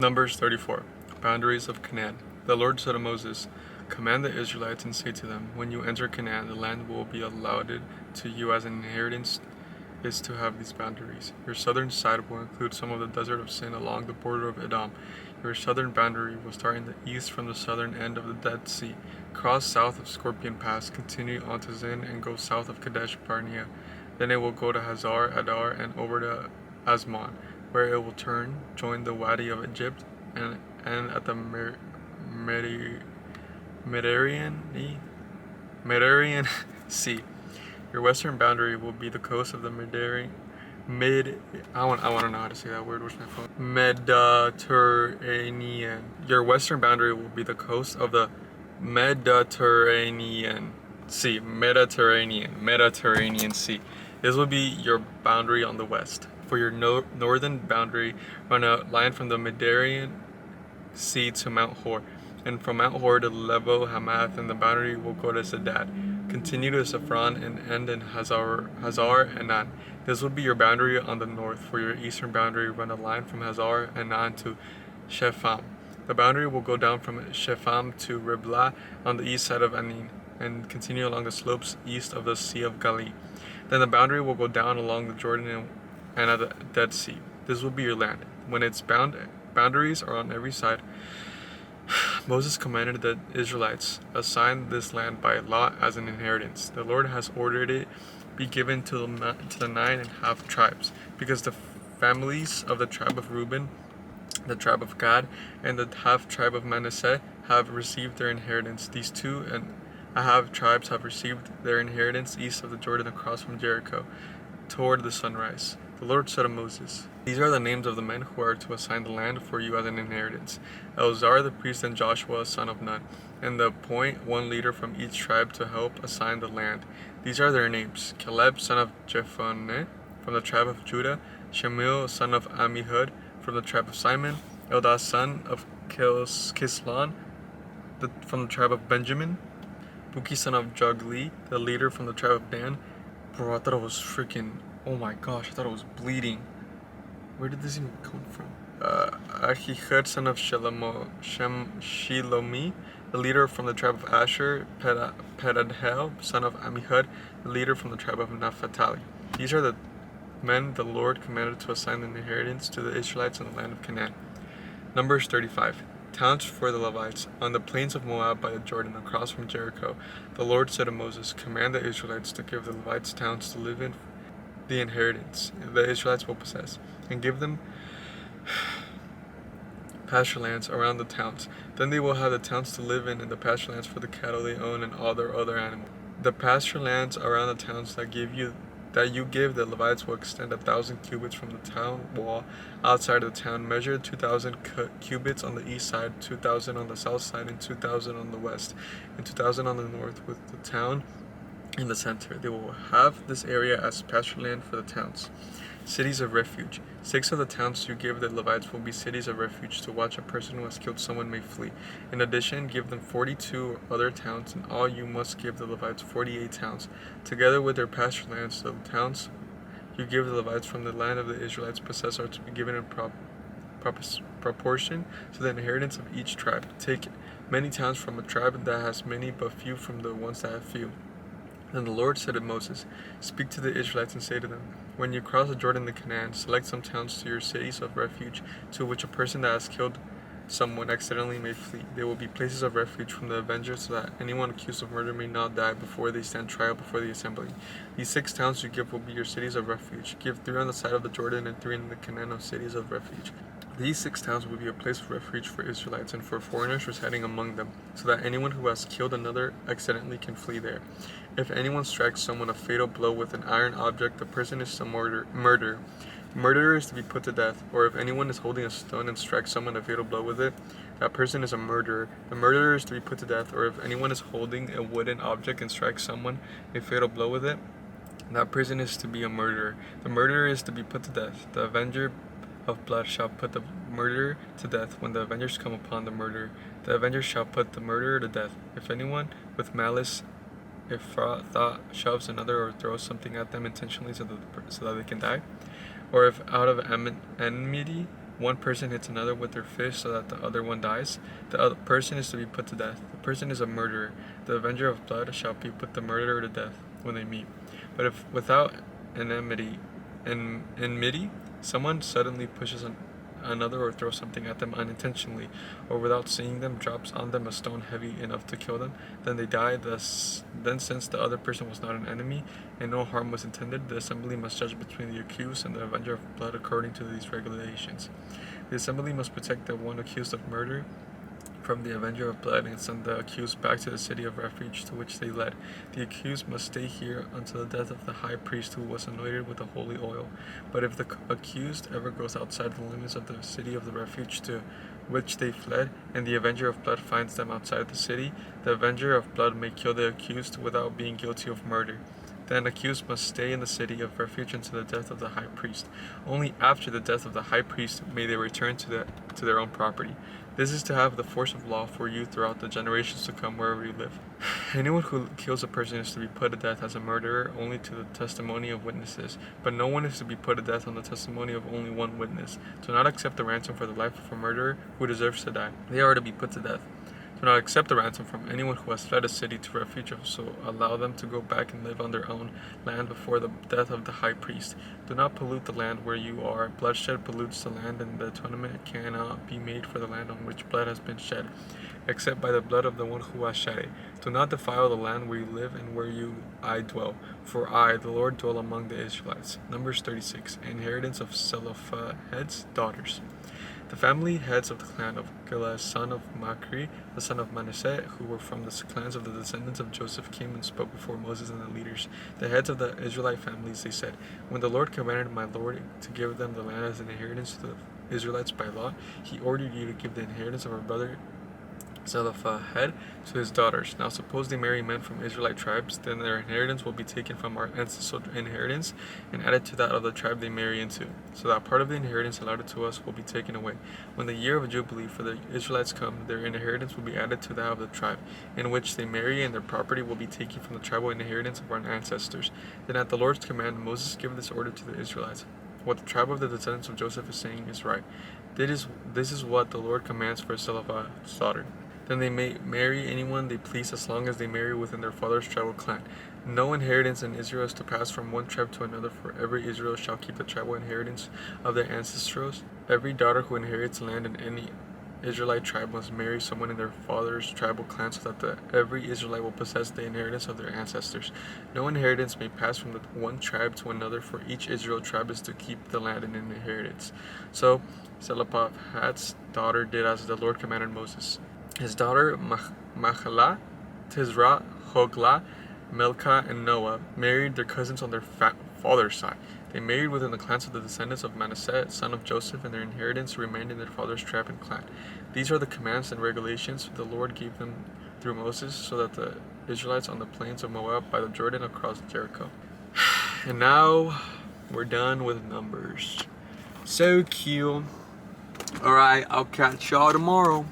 Numbers 34. Boundaries of Canaan. The Lord said to Moses, "Command the Israelites and say to them, when you enter Canaan, the land will be allotted to you as an inheritance is to have these boundaries. Your southern side will include some of the desert of Sin along the border of Edom. Your southern boundary will start in the east from the southern end of the Dead Sea, cross south of Scorpion Pass, continue on to Zin, and go south of Kadesh Barnea. Then it will go to Hazar Adar and over to Asmon, where it will turn, join the Wadi of Egypt, and end at the Mediterranean Sea. Your western boundary will be the coast of the I want to know how to say that word. Where's my phone? Mediterranean. Your western boundary will be the coast of the Mediterranean Sea. Mediterranean Sea. This will be your boundary on the west. For your northern boundary, run a line from the Mediterranean Sea to Mount Hor, and from Mount Hor to Lebo Hamath, and the boundary will go to Zedad. Continue to Saffron and end in Hazar Enan. This will be your boundary on the north. For your eastern boundary, run a line from Hazar Enan to Shepham. The boundary will go down from Shepham to Riblah on the east side of Anin, and continue along the slopes east of the Sea of Galilee. Then the boundary will go down along the Jordan and at the Dead Sea. This will be your land. When its boundaries are on every side, Moses commanded the Israelites, assign this land by lot as an inheritance. The Lord has ordered it be given to the 9.5 tribes, because the families of the tribe of Reuben, the tribe of Gad, and the half tribe of Manasseh have received their inheritance. These 2.5 tribes have received their inheritance east of the Jordan across from Jericho toward the sunrise. The Lord said to Moses, "These are the names of the men who are to assign the land for you as an inheritance: Eleazar the priest and Joshua son of Nun, and appoint one leader from each tribe to help assign the land. These are their names: Caleb son of Jephunneh from the tribe of Judah, Shemuel son of Ammihud from the tribe of Simon, Eldah son of Kislon from the tribe of Benjamin, Buki son of Jogli, the leader from the tribe of Dan." Bro, I thought it was freaking... Oh my gosh, I thought it was bleeding. Where did this even come from? Ahihud, son of Shilomi, the leader from the tribe of Asher, Pedadhel, son of Ammihud, the leader from the tribe of Naphtali. These are the men the Lord commanded to assign an inheritance to the Israelites in the land of Canaan. Numbers 35. Towns for the Levites. On the plains of Moab by the Jordan, across from Jericho, the Lord said to Moses, "Command the Israelites to give the Levites towns to live in, the inheritance the Israelites will possess, and give them pasture lands around the towns. Then they will have the towns to live in and the pasture lands for the cattle they own and all their other animals. The pasture lands around the towns that you give the Levites will extend 1,000 cubits from the town wall outside of the town. Measure 2,000 cubits on the east side, 2,000 on the south side, and 2,000 on the west, and 2,000 on the north, with the town in the center. They will have this area as pasture land for the towns. Cities of refuge. 6 of the towns you give the Levites will be cities of refuge to watch a person who has killed someone may flee. In addition, give them 42 other towns. In all, you must give the Levites 48 towns, together with their pasture lands. The towns you give the Levites from the land of the Israelites possess are to be given in proportion to the inheritance of each tribe. Take many towns from a tribe that has many, but few from the ones that have few." Then the Lord said to Moses, "Speak to the Israelites and say to them, when you cross the Jordan to Canaan, select some towns to your cities of refuge, to which a person that has killed someone accidentally may flee. They will be places of refuge from the avenger, so that anyone accused of murder may not die before they stand trial before the assembly. These 6 towns you give will be your cities of refuge. Give 3 on the side of the Jordan and 3 in the Canaan of cities of refuge. These 6 towns will be a place of refuge for Israelites and for foreigners residing among them, so that anyone who has killed another accidentally can flee there. If anyone strikes someone a fatal blow with an iron object, the person is to murder. The murderer is to be put to death. Or if anyone is holding a stone and strikes someone a fatal blow with it, that person is a murderer. The murderer is to be put to death. Or if anyone is holding a wooden object and strikes someone a fatal blow with it, that person is to be a murderer. The murderer is to be put to death. The avenger of blood shall put the murderer to death. When the avengers come upon the murderer, the avenger shall put the murderer to death. If anyone with malice, if thought, shoves another or throws something at them intentionally so that they can die, or if out of enmity one person hits another with their fist so that the other one dies, the other person is to be put to death. The person is a murderer. The avenger of blood shall be put the murderer to death when they meet. But if without enmity, someone suddenly pushes another or throws something at them unintentionally, or without seeing them drops on them a stone heavy enough to kill them, then they die. Then since the other person was not an enemy and no harm was intended, the assembly must judge between the accused and the avenger of blood according to these regulations. The assembly must protect the one accused of murder from the avenger of blood and send the accused back to the city of refuge to which they led. The accused must stay here until the death of the high priest who was anointed with the holy oil. But if the accused ever goes outside the limits of the city of the refuge to which they fled, and the avenger of blood finds them outside the city, the avenger of blood may kill the accused without being guilty of murder. Then accused must stay in the city of refuge until the death of the high priest. Only after the death of the high priest may they return to their own property. This is to have the force of law for you throughout the generations to come wherever you live. Anyone who kills a person is to be put to death as a murderer only to the testimony of witnesses, but no one is to be put to death on the testimony of only one witness. Do not accept the ransom for the life of a murderer who deserves to die. They are to be put to death. Do not accept the ransom from anyone who has fled a city to refuge, so allow them to go back and live on their own land before the death of the high priest. Do not pollute the land where you are. Bloodshed pollutes the land, and the atonement cannot be made for the land on which blood has been shed, except by the blood of the one who has shed it. Do not defile the land where you live and where I dwell, for I, the Lord, dwell among the Israelites. Numbers 36. Inheritance of Zelophehad's daughters. The family heads of the clan of Gilaz, son of Machri, the son of Manasseh, who were from the clans of the descendants of Joseph, came and spoke before Moses and the leaders, the heads of the Israelite families. They said, "When the Lord commanded my Lord to give them the land as an inheritance to the Israelites by law, he ordered you to give the inheritance of our brother Zelophehad to his daughters. Now suppose they marry men from Israelite tribes, then their inheritance will be taken from our ancestral inheritance and added to that of the tribe they marry into, so that part of the inheritance allotted to us will be taken away. When the year of Jubilee for the Israelites come, their inheritance will be added to that of the tribe in which they marry, and their property will be taken from the tribal inheritance of our ancestors." Then at the Lord's command, Moses gave this order to the Israelites. What the tribe of the descendants of Joseph is saying is right. This is what the Lord commands for Zelophehad's daughter. Then they may marry anyone they please as long as they marry within their father's tribal clan. No inheritance in Israel is to pass from one tribe to another, for every Israel shall keep the tribal inheritance of their ancestors. Every daughter who inherits land in any Israelite tribe must marry someone in their father's tribal clan, so that every Israelite will possess the inheritance of their ancestors. No inheritance may pass from one tribe to another, for each Israel tribe is to keep the land in inheritance. So Zelophehad's daughter did as the Lord commanded Moses. His daughter Mahlah, Tizrah, Hoglah, Milcah, and Noah married their cousins on their father's side. They married within the clans of the descendants of Manasseh, son of Joseph, and their inheritance remained in their father's tribe and clan. These are the commands and regulations the Lord gave them through Moses, so that the Israelites on the plains of Moab by the Jordan across Jericho. And now we're done with Numbers. So cute. Alright, I'll catch y'all tomorrow.